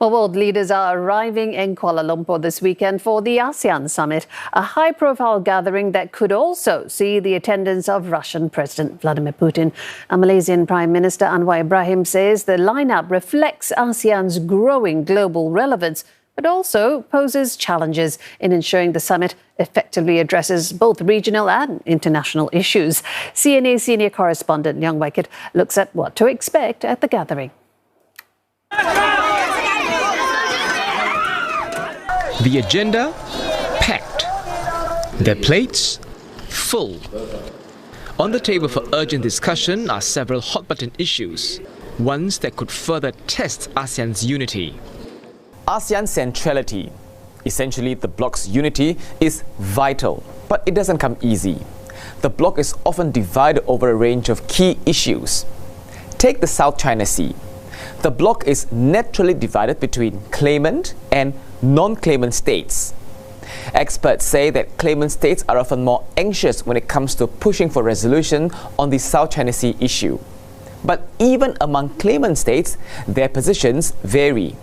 Well, world leaders are arriving in Kuala Lumpur this weekend for the ASEAN summit, a high-profile gathering that could also see the attendance of Russian President Vladimir Putin. And Malaysian Prime Minister Anwar Ibrahim says the lineup reflects ASEAN's growing global relevance, but also poses challenges in ensuring the summit effectively addresses both regional and international issues. CNA senior correspondent Leong looks at what to expect at the gathering. The agenda, packed. Their plates, full. On the table for urgent discussion are several hot-button issues, ones that could further test ASEAN's unity. ASEAN centrality, essentially the bloc's unity, is vital, but it doesn't come easy. The bloc is often divided over a range of key issues. Take the South China Sea. The bloc is naturally divided between claimant and non-claimant states. Experts say that claimant states are often more anxious when it comes to pushing for resolution on the South China Sea issue. But even among claimant states, their positions vary.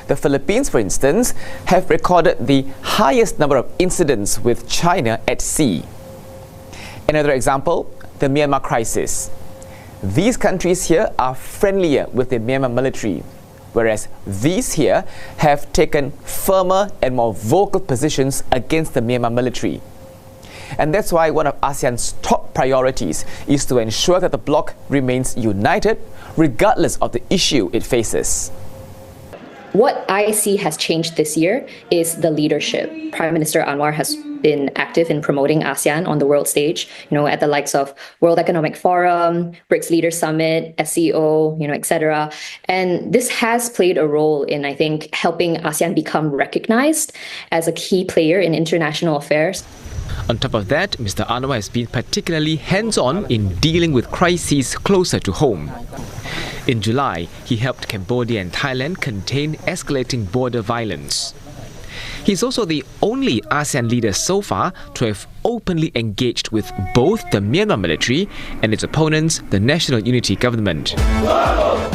The Philippines, for instance, have recorded the highest number of incidents with China at sea. Another example, the Myanmar crisis. These countries here are friendlier with the Myanmar military, whereas these here have taken firmer and more vocal positions against the Myanmar military. And that's why one of ASEAN's top priorities is to ensure that the bloc remains united regardless of the issue it faces. What I see has changed this year is the leadership. Prime Minister Anwar has been active in promoting ASEAN on the world stage, at the likes of World Economic Forum, BRICS Leaders Summit, SCO, etc. And this has played a role in, I think, helping ASEAN become recognized as a key player in international affairs. On top of that, Mr. Anwar has been particularly hands-on in dealing with crises closer to home. In July, he helped Cambodia and Thailand contain escalating border violence. He's also the only ASEAN leader so far to have openly engaged with both the Myanmar military and its opponents, the National Unity Government.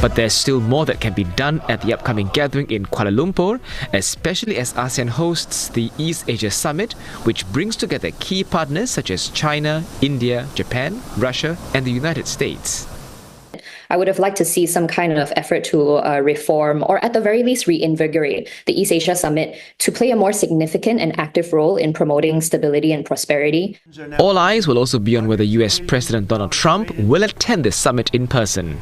But there's still more that can be done at the upcoming gathering in Kuala Lumpur, especially as ASEAN hosts the East Asia Summit, which brings together key partners such as China, India, Japan, Russia, and the United States. I would have liked to see some kind of effort to reform, or at the very least reinvigorate, the East Asia Summit to play a more significant and active role in promoting stability and prosperity. All eyes will also be on whether US President Donald Trump will attend the summit in person.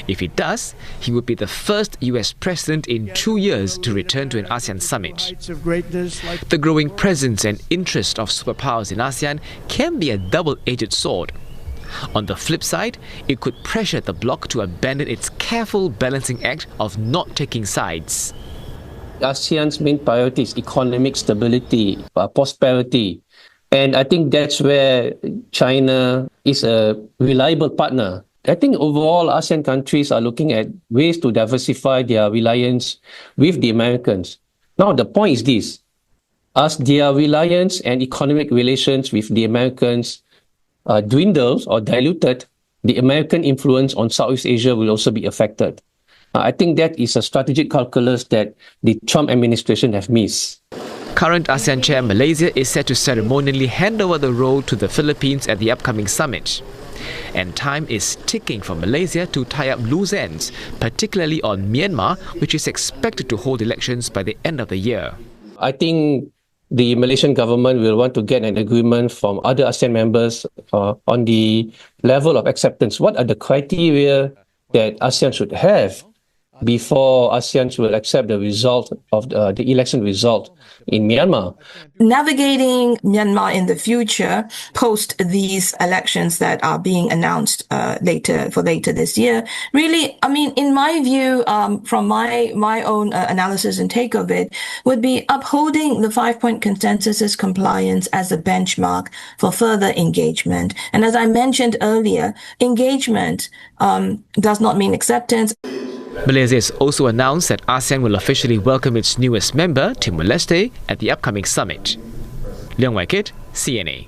If he does, he would be the first US president in 2 years to return to an ASEAN summit. The growing presence and interest of superpowers in ASEAN can be a double-edged sword. On the flip side, it could pressure the bloc to abandon its careful balancing act of not taking sides. ASEAN's main priority is economic stability, prosperity. And I think that's where China is a reliable partner. I think overall ASEAN countries are looking at ways to diversify their reliance with the Americans. Now the point is this: as their reliance and economic relations with the Americans dwindles or diluted, the American influence on Southeast Asia will also be affected. I think that is a strategic calculus that the Trump administration have missed. Current ASEAN chair Malaysia is set to ceremonially hand over the role to the Philippines at the upcoming summit. And time is ticking for Malaysia to tie up loose ends, particularly on Myanmar, which is expected to hold elections by the end of the year. I think the Malaysian government will want to get an agreement from other ASEAN members on the level of acceptance. What are the criteria that ASEAN should have before ASEAN will accept the result of the election result in Myanmar? Navigating Myanmar in the future, post these elections that are being announced later this year, really, in my view, from my own analysis and take of it, would be upholding the 5-point consensus's compliance as a benchmark for further engagement. And as I mentioned earlier, engagement does not mean acceptance. Malaysia has also announced that ASEAN will officially welcome its newest member, Timor-Leste, at the upcoming summit. Leong, CNA.